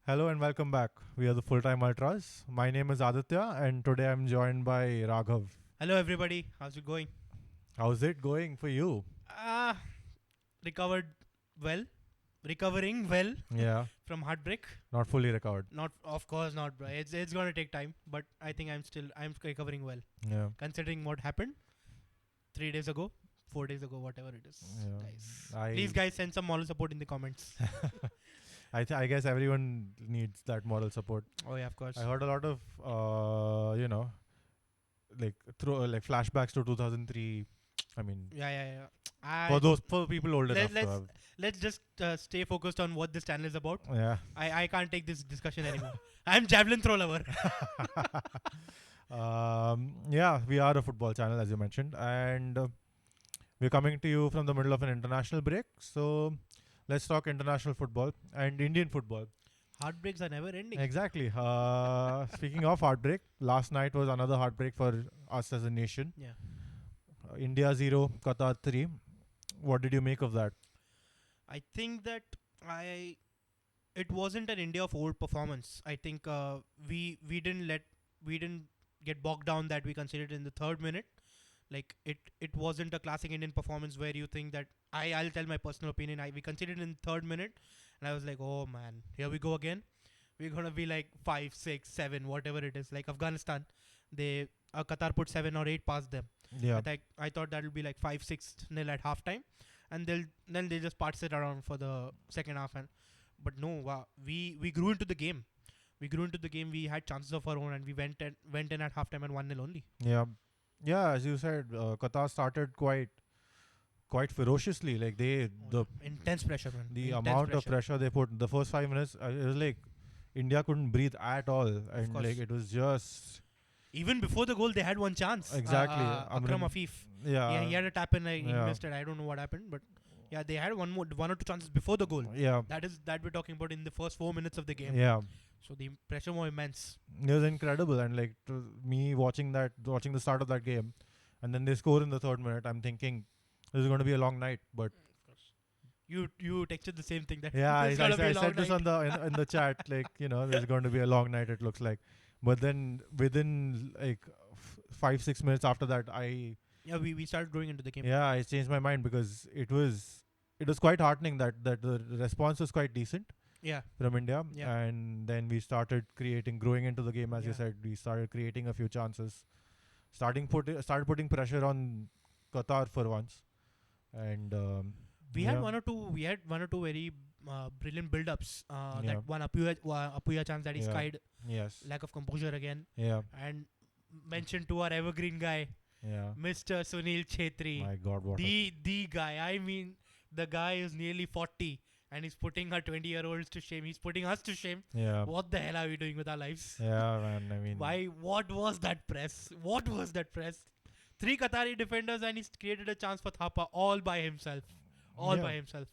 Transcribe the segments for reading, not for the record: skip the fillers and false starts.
Hello and welcome back. We are the Full Time Ultras. My name is Aditya and today I'm joined by Raghav. Hello, everybody. How's it going? How's it going for you? Ah, recovered well, recovering well Yeah, from heartbreak. not fully recovered. Not, of course, not, bro. It's gonna take time, but I think I'm recovering well, Yeah, considering what happened 3 days ago, 4 days ago, whatever it is, yeah. guys. Please, I guys, send some moral support in the comments. I guess everyone needs that moral support. Oh yeah, of course. I heard a lot of like flashbacks to 2003. I mean, Yeah. for people old let, enough to let's have. let's just stay focused on what this channel is about. Yeah. I can't take this discussion anymore. I'm javelin throw lover. Yeah, we are a football channel as you mentioned, and we're coming to you from the middle of an international break. So let's talk international football and Indian football. Heartbreaks are never ending. Exactly. Speaking of heartbreak, last night was another heartbreak for us as a nation. Yeah. India 0, Qatar 3. What did you make of that? I think that it wasn't an India of old performance. I think we didn't get bogged down that we considered in the third minute. Like it wasn't a classic Indian performance where you think that I'll tell my personal opinion. We considered in the third minute, and I was like, oh man, here we go again. We're gonna be like 5, 6, 7, whatever it is. Like Afghanistan, they Qatar put 7 or 8 past them. Yeah. I thought that would be like 5-6 nil at halftime, and they just pass it around for the second half. But no, wow, we grew into the game. We grew into the game. We had chances of our own, and we went in at halftime and 1-0 only. Yeah. Yeah, as you said, Qatar started quite ferociously. Like the Intense pressure, man. the Intense amount of pressure they put the first 5 minutes, it was like India couldn't breathe at all, and course. like it was just Even before the goal, they had one chance. exactly. Akram Afif. Yeah, He had a tap in. He Yeah. missed it. I don't know what happened, but yeah, they had one or two chances before the goal. yeah, That we're talking about in the first 4 minutes of the game. yeah. So the pressure was immense. It was incredible, and like me watching the start of that game, and then they score in the third minute. I'm thinking this is going to be a long night, but You texted the same thing that yeah, it's gonna be a long said this night. in the chat. Like there's going to be a long night. It looks like, but then within like 5-6 minutes after that, Yeah, we started growing into the game. I changed my mind because it was quite heartening that the response was quite decent Yeah. from India, Yeah. and then we started growing into the game as you Yeah. said. We started creating a few chances, started putting pressure on Qatar for once, and We had one or two very brilliant build-ups. Yeah. That one Apuya chance that he Yeah. skied, Yes, lack of composure again, yeah, and mention to our evergreen guy, yeah. Mr. Sunil Chetri, My God, what? the guy. I mean, the guy is nearly 40 and he's putting our 20-year-olds to shame. He's putting us to shame. Yeah, What the hell are we doing with our lives? yeah, man. I mean, Why? What was that press? What was that press? 3 Qatari defenders and he's created a chance for Thapa all by himself. All Yeah. by himself.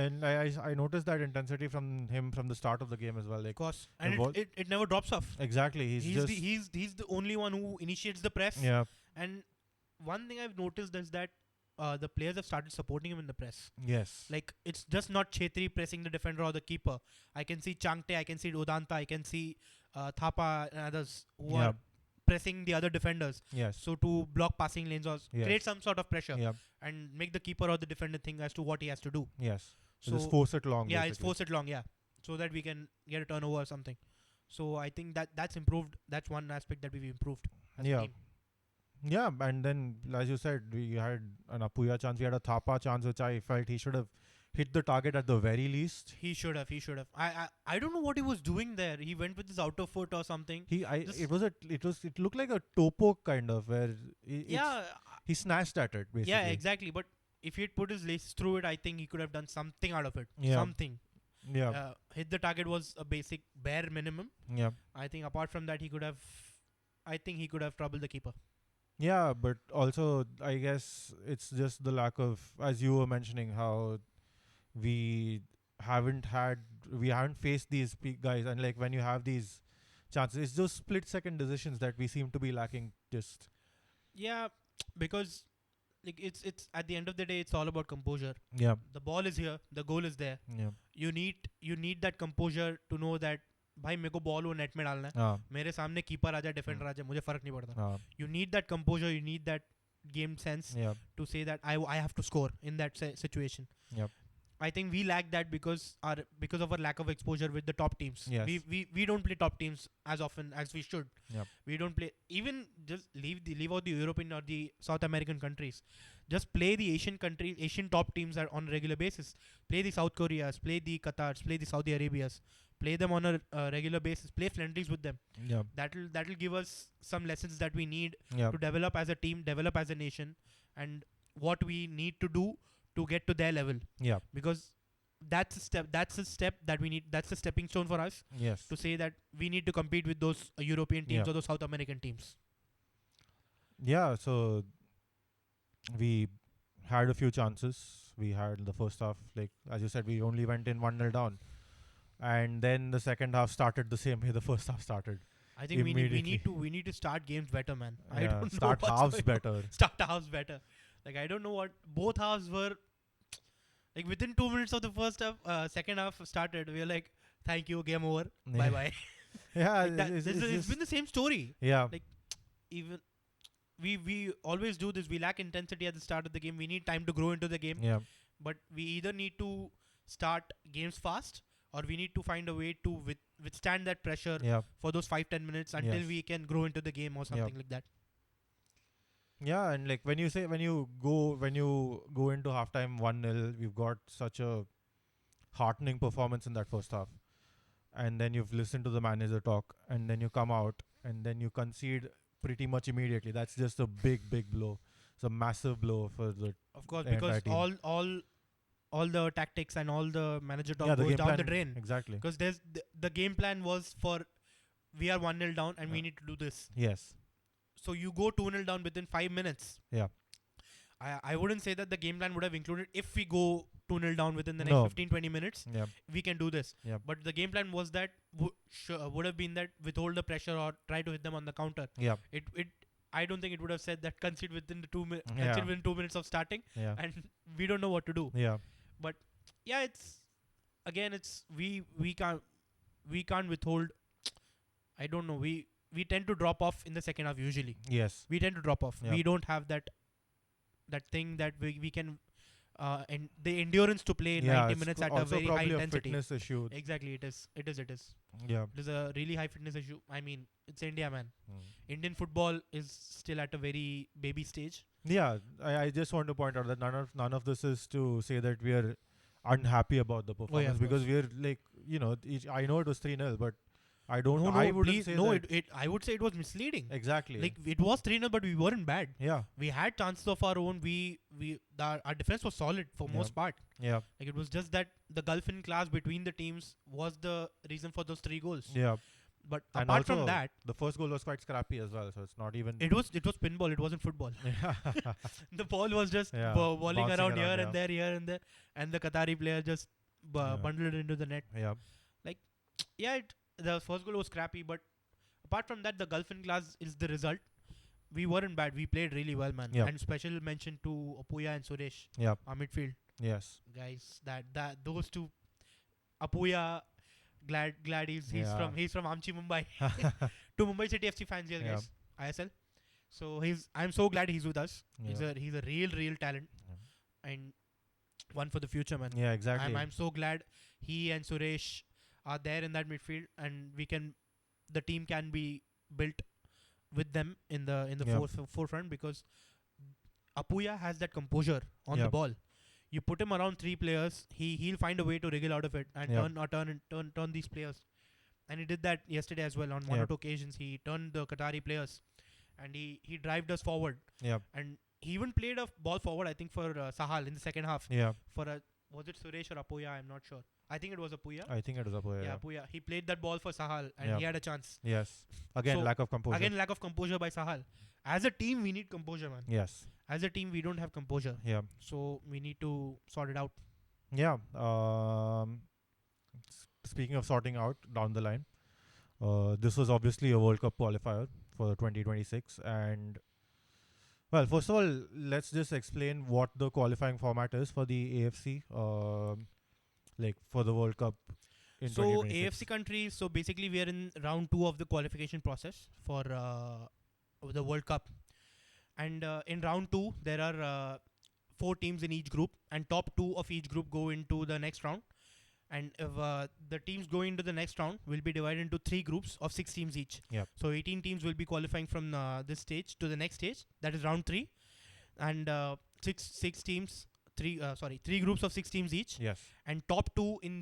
And I noticed that intensity from him from the start of the game as well. Of Like course. And The ball- it never drops off. exactly, He's the only one who initiates the press. yeah, And one thing I've noticed is that the players have started supporting him in the press. yes, Like it's just not Chetri pressing the defender or the keeper. I can see Changte, I can see Udanta, I can see Thapa and others who Yeah. are pressing the other defenders. yes, So to block passing lanes or Yes. create some sort of pressure yeah, and make the keeper or the defender think as to what he has to do. yes. So So just force it long. yeah, it's basically. force it long, yeah, so that we can get a turnover or something. So I think that's improved. That's one aspect that we've improved as Yeah. a team. Yeah, and then as you said, we had an Apuya chance. We had a Thapa chance, which I felt he should have hit the target at the very least. He should have. I don't know what he was doing there. He went with his outer foot or something. Just- It looked like a topo kind of where Yeah, he snatched at it basically. yeah, exactly. But if he had put his laces through it, I think he could have done something out of it. Yeah. Something. Yeah, Hit the target was a basic bare minimum. yeah, I think apart from that, he could have. I think he could have troubled the keeper. yeah. But also, I guess it's just the lack of, as you were mentioning, how we haven't faced these guys, and like when you have these chances, it's those split second decisions that we seem to be lacking. Just Yeah, because like it's at the end of the day, it's all about composure. Yeah. The ball is here, the goal is there. Yeah. You need that composure to know that भाई मेरे को ball वो net में डालना है, हाँ. मेरे सामने कीपर आ जाए, डिफेंडर आ जाए, मुझे फर्क नहीं पड़ता. हाँ. You need that composure, you need that game sense Yeah. to say that I have to score in that situation. Yep. I think we lack that because of our lack of exposure with the top teams. Yes. We don't play top teams as often as we should. Yep. We don't play, even just leave out the European or the South American countries. Just play the Asian top teams on a regular basis. Play the South Koreas, play the Qatars, play the Saudi Arabias. Play them on a regular basis. Play friendlies with them. Yeah. That'll give us some lessons that we need Yeah. to develop as a team, develop as a nation, and what we need to do to get to their level. Yeah. Because that's a step that we need. That's a stepping stone for us Yes. to say that we need to compete with those European teams Yeah. or those South American teams. Yeah. So we had a few chances. We had in the first half, like as you said, we only went in 1-0 down, and then the second half started the same way the first half started. I think we Immediately. need to start games better, man. I Yeah, don't start know what's halves going on. better. Start halves better. Like I don't know what both halves were. Like within 2 minutes of the first half, second half started. We were like, "Thank you, game over, bye bye." Yeah. Like that, it's been the same story. Yeah. like, Even we always do this. We lack intensity at the start of the game. We need time to grow into the game. Yeah. But we either need to start games fast, or we need to find a way to withstand that pressure Yeah. for those 5-10 minutes until Yes. we can grow into the game or something like that. Yeah, and like when you go into halftime 1-0, we've got such a heartening performance in that first half. And then you've listened to the manager talk, and then you come out and then you concede pretty much immediately. That's just a big blow. It's a massive blow for the Of course, the because entire team. all the tactics and all the manager talk the goes game down plan, the drain. Exactly. Because the game plan was for we are 1-0 down and we Yeah. need to do this. Yes. So you go 2-0 down within 5 minutes. Yeah. I wouldn't say that the game plan would have included if we go 2-0 down within the next No. 15-20 minutes, Yeah. we can do this. Yeah. But the game plan was that would have been that withhold the pressure or try to hit them on the counter. Yeah. I don't think it would have said that concede within the 2 minutes. Yeah. Concede within 2 minutes of starting, Yeah. and we don't know what to do. Yeah. Yeah, it's we can't withhold. I don't know. We tend to drop off in the second half usually. Yes. We tend to drop off. Yeah. We don't have that thing that we can and the endurance to play 90 it's minutes at a also very high probably intensity. a fitness issue. Exactly, it is. Yeah. It is a really high fitness issue. I mean, it's India, man. Mm. Indian football is still at a very baby stage. Yeah, I just want to point out that none of this is to say that we are unhappy about the performance, of because course. we're like, I know it was 3-0, but I don't. No, I wouldn't please, say no. that. I would say it was misleading. Exactly. Like it was 3-0, but we weren't bad. Yeah. We had chances of our own. Our defense was solid for Yeah. most part. Yeah. Like it was just that the gulf in class between the teams was the reason for those 3 goals. Yeah. But And apart from also, that, the first goal was quite scrappy as well, so it's not even. it was pinball. It wasn't football. Yeah. The ball was just Yeah, balling bouncing around here around, and there, and the Qatari player just Yeah. bundled it into the net. Yeah. Yeah, the first goal was scrappy, but apart from that, the gulf in class is the result. We weren't bad. We played really well, man. Yeah. And special mention to Apuya and Suresh, Yeah. our midfield Yes. guys. That those two, Apuya, glad he's Yeah. from Amchi, Mumbai. To Mumbai City FC fans here, Yeah. guys. ISL. So I'm so glad he's with us. Yeah. He's a real talent, and one for the future, man. Yeah. Exactly. I'm so glad he and Suresh are there in that midfield, and the team can be built with them in the Yeah. forefront, because Apuya has that composure on Yeah. the ball. You put him around 3 players, he'll find a way to wriggle out of it and Yeah. turn these players. And he did that yesterday as well. On one Yeah. or two occasions, he turned the Qatari players, and he drived us forward. Yeah. And he even played a ball forward, I think, for Sahal in the second half. Yeah. Was it Suresh or Apuya? I'm not sure. I think it was Apuya. I think it was up here. Yeah, Apuya. He played that ball for Sahal, and Yeah. he had a chance. Yes. Again, So, lack of composure. Again, lack of composure by Sahal. As a team, we need composure, man. Yes. As a team, we don't have composure. Yeah. So we need to sort it out. Yeah. Speaking of sorting out down the line, this was obviously a World Cup qualifier for 2026, and Well, first of all, let's just explain what the qualifying format is for the AFC, like for the World Cup in So 2026. AFC countries. So basically, we are in round 2 of the qualification process for the World Cup, and in round 2 there are 4 teams in each group, and top 2 of each group go into the next round. And if the teams going into the next round will be divided into 3 groups of 6 teams each. Yep. So 18 teams will be qualifying from this stage to the next stage. That is round 3, and six teams. 3 groups of 6 teams each, Yes. and top 2 in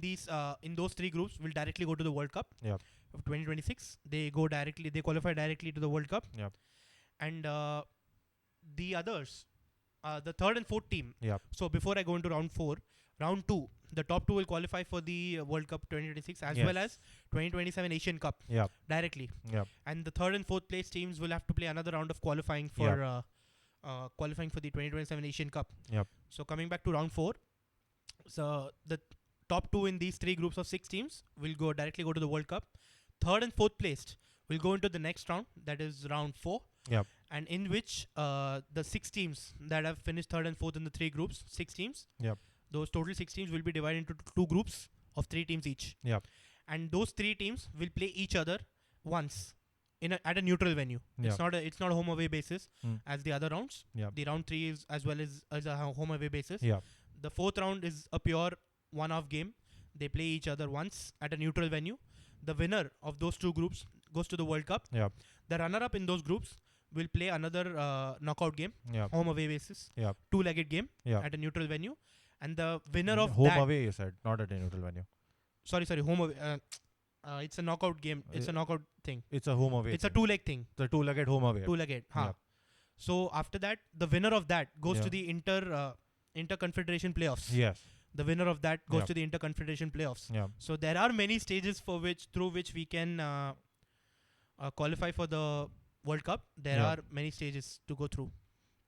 those 3 groups will directly go to the World Cup Yep. of 2026. They qualify directly to the World Cup, Yep. and the others, the third and fourth team. Yep. So before I go into round 4, round 2, the top 2 will qualify for the World Cup 2026 as Yes. well as 2027 Asian Cup Yep. directly. Yep. And the third and fourth place teams will have to play another round of qualifying for qualifying for the 2027 Asian Cup. Yep. So coming back to round 4, so the top 2 in these 3 groups of 6 teams will directly go to the World Cup. Third and fourth placed will go into the next round, that is round 4. Yep. And in which the 6 teams that have finished third and fourth in the 3 groups, 6 teams. Yep. Those total 6 teams will be divided into 2 groups of 3 teams each. Yep. And those 3 teams will play each other once at a neutral venue. Yep. It's not a home away basis as the other rounds. Yep. The round 3 is as well as a home away basis. Yep. The fourth round is a pure one-off game. They play each other once at a neutral venue. The winner of those 2 groups goes to the World Cup. Yep. The runner-up in those groups will play another knockout game, Yep. home away basis, Yep. 2-legged game Yep. at a neutral venue. And the winner of home that, away, you said, not at a neutral venue. sorry, home away. It's a knockout game. It's a knockout thing. It's a home away. It's a thing. 2-leg thing. It's a two-legged home away. 2-legged. Huh. Yep. So after that, the winner of that goes Yeah. to the inter-confederation playoffs. Yes. The winner of that goes Yep. to the inter-confederation playoffs. Yeah. So there are many stages through which we can qualify for the World Cup. There Yeah. are many stages to go through.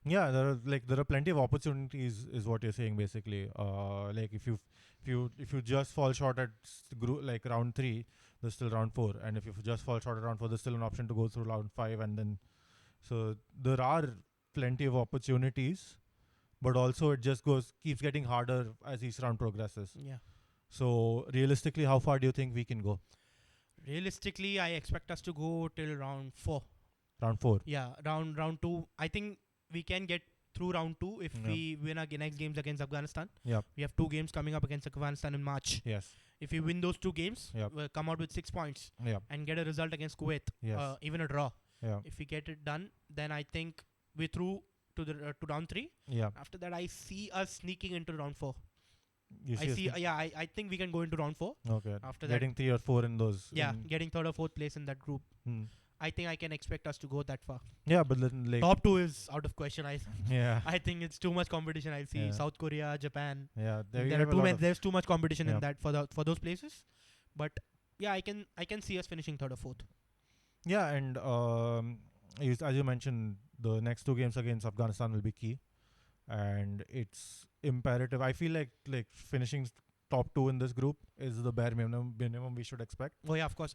Yeah, there are plenty of opportunities, is what you're saying basically. Like if you just fall short at like round 3, there's still round 4, and if you just fall short at round 4, there's still an option to go through round 5, and then so there are plenty of opportunities, but also it just keeps getting harder as each round progresses. Yeah. So realistically, how far do you think we can go? Realistically, I expect us to go till round 4. Round 4. Yeah, round 2. I think we can get through round 2 if we win our next games against Afghanistan. Yep. We have 2 games coming up against Afghanistan in March. Yes. If we win those 2 games, Yep. we'll come out with 6 points Yep. and get a result against Kuwait, Yes. even a draw. Yeah. If we get it done, then I think we're through to round 3. Yeah. After that, I see us sneaking into round 4. You see. I think we can go into round 4. Okay. After Getting 3 or 4 in those. getting third or fourth place in that group. I think I can expect us to go that far. Yeah, but then like. Top 2 is out of question. Yeah. I think it's too much competition. I see Yeah. South Korea, Japan. Yeah. There's too much competition Yeah. in that for those places. But yeah, I can see us finishing third or fourth. Yeah, and as you mentioned, the next 2 games against Afghanistan will be key, and it's imperative. I feel like finishing top 2 in this group is the bare minimum we should expect. Oh yeah, of course.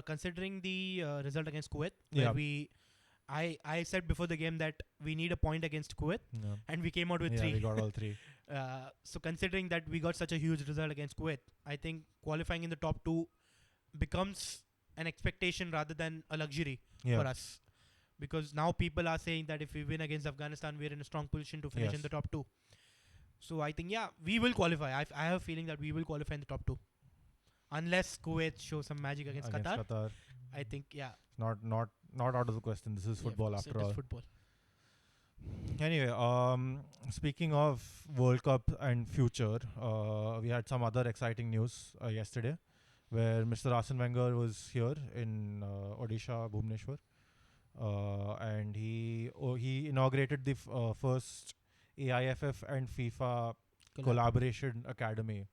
Considering the result against Kuwait, Yeah. where I said before the game that we need a point against Kuwait, Yeah. and we came out with Yeah, 3. we got all 3. So considering that we got such a huge result against Kuwait, I think qualifying in the top 2 becomes an expectation rather than a luxury Yeah. for us. Because now people are saying that if we win against Afghanistan, we're in a strong position to finish in Yes. the top 2. So I think, we will qualify. I have a feeling that we will qualify in the top 2. Unless Kuwait shows some magic against Qatar. I think, Not out of the question. This is football it after is all. football. Anyway, speaking of World Cup and future, we had some other exciting news yesterday, where Mr. Arsene Wenger was here in Odisha, Bhubaneswar, and he inaugurated the first AIFF and FIFA collaboration academy,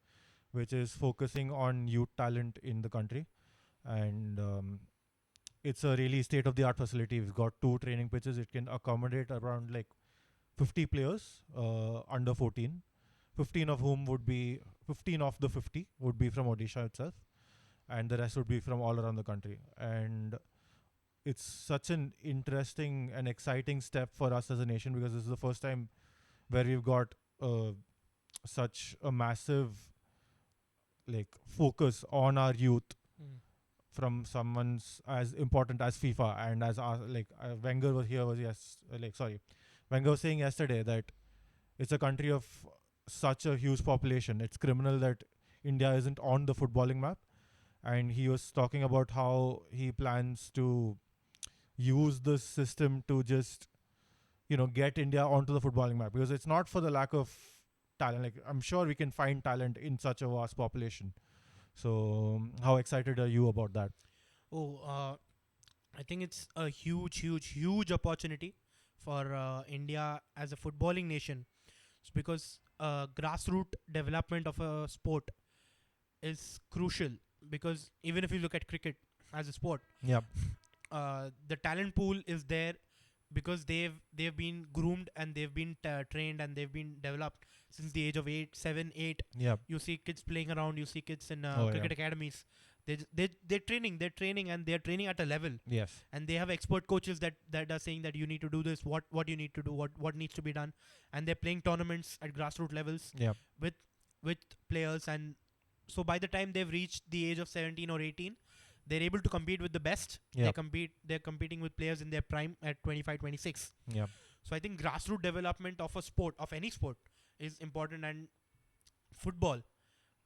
which is focusing on youth talent in the country, and it's a really state-of-the-art facility. We've got 2 training pitches. It can accommodate around like 50 players under 14, 15 of the 50 would be from Odisha itself, and the rest would be from all around the country. And it's such an interesting and exciting step for us as a nation, because this is the first time where we've got such a massive like focus on our youth Mm. from someone's as important as FIFA and as our, like Wenger was here was Wenger was saying yesterday that it's a country of such a huge population. It's criminal that India isn't on the footballing map, and he was talking about how he plans to use this system to just get India onto the footballing map, because it's not for the lack of talent. Like, I'm sure we can find talent in such a vast population. So how excited are you about that? Oh, I think it's a huge, huge, huge opportunity for India as a footballing nation. It's because grassroots development of a sport is crucial. Because even if you look at cricket as a sport, Yeah. the talent pool is there because they've been groomed and they've been trained and they've been developed since the age of 8, 7, 8. Yeah. You see kids playing around. You see kids in Oh, yeah. cricket academies. They're training and they're training at a level, Yes. and they have expert coaches that are saying that you need to do this, what you need to do, what needs to be done, and they're playing tournaments at grassroots levels Yeah. with players. And so by the time they've reached the age of 17 or 18, they're able to compete with the best. Yeah. They're competing with players in their prime at 25, 26. Yeah. So I think grassroots development of a sport, of any sport, is important, and football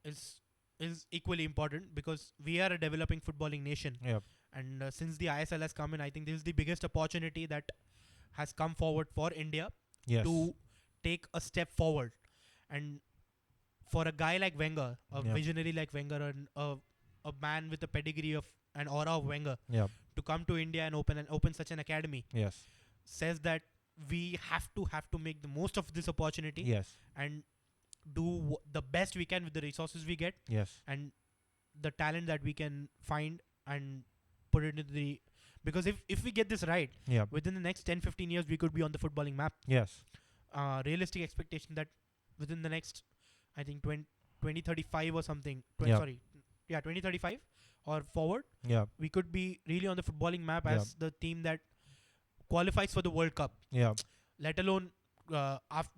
is equally important because we are a developing footballing nation. Yeah. And since the ISL has come in, I think this is the biggest opportunity that has come forward for India Yes. to take a step forward. And for a guy like Wenger, a Yeah. visionary like Wenger, and a man with a pedigree of an aura of Wenger, Yeah. to come to India and open such an academy, Yes. says that we have to make the most of this opportunity Yes. and do the best we can with the resources we get Yes. and the talent that we can find and put it into the, because if we get this right, Yeah. within the next 10-15 years we could be on the footballing map. Yes. Realistic expectation that within the next, I think 2035 or something, Yeah. 2035 or forward, Yeah. we could be really on the footballing map Yeah. as the team that qualifies for the World Cup, Yeah. let alone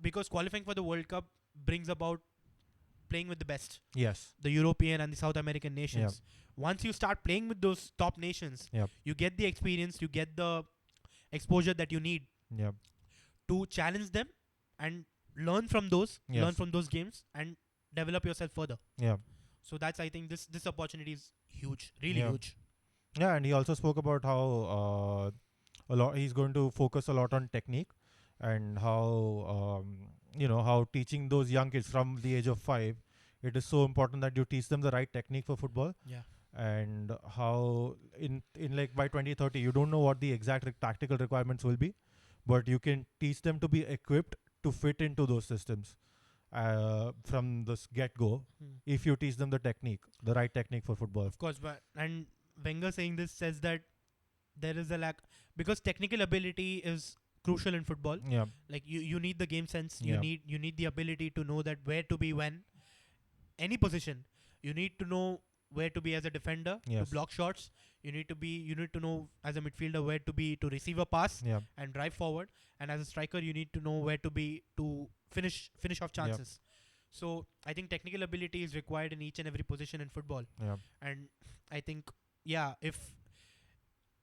because qualifying for the World Cup brings about playing with the best, Yes. the European and the South American nations. Once you start playing with those top nations, Yep. you get the experience, you get the exposure that you need Yeah. to challenge them and learn from those, Yes. learn from those games and develop yourself further. Yeah. So that's, I think this opportunity is huge, really Yeah. huge. Yeah, and he also spoke about how a lot he's going to focus a lot on technique, and how how teaching those young kids from the age of 5, it is so important that you teach them the right technique for football, Yeah. and how in like by 2030 you don't know what the exact tactical requirements will be, but you can teach them to be equipped to fit into those systems from the get go, Hmm. if you teach them the right technique for football. Of course, but and Wenger saying this says that there is a lack, because technical ability is crucial in football. Yeah. Like you need the game sense. Yeah. You need the ability to know that where to be when, any position. You need to know where to be as a defender Yes. to block shots. You need to know as a midfielder where to be to receive a pass Yeah. and drive forward. And as a striker, you need to know where to be to finish off chances. So I think technical ability is required in each and every position in football. Yeah. And I think, if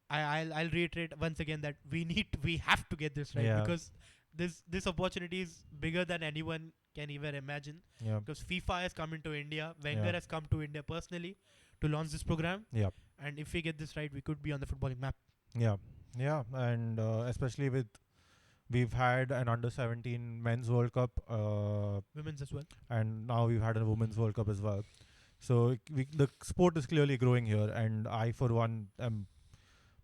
I'll reiterate once again that we have to get this right, Yeah. because this opportunity is bigger than anyone can even imagine, Yeah. because FIFA has come into India, Wenger Yeah. has come to India personally to launch this program, Yeah. and if we get this right, we could be on the footballing map. Yeah. Yeah. And especially we've had an under 17 men's World Cup, Women's as well. and now we've had a women's World Cup as well. So the sport is clearly growing here, and I, for one, am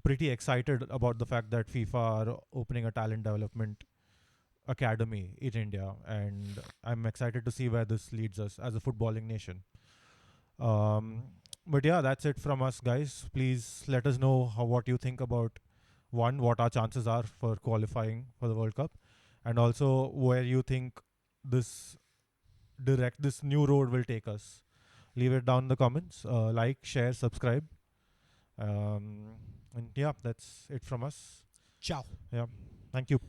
pretty excited about the fact that FIFA are opening a talent development academy in India, and I'm excited to see where this leads us as a footballing nation. But yeah, that's it from us, guys. Please let us know what you think about what our chances are for qualifying for the World Cup, and also where you think this new road will take us. Leave it down in the comments. Like, share, subscribe. And yeah, that's it from us. Ciao. Yeah. Thank you.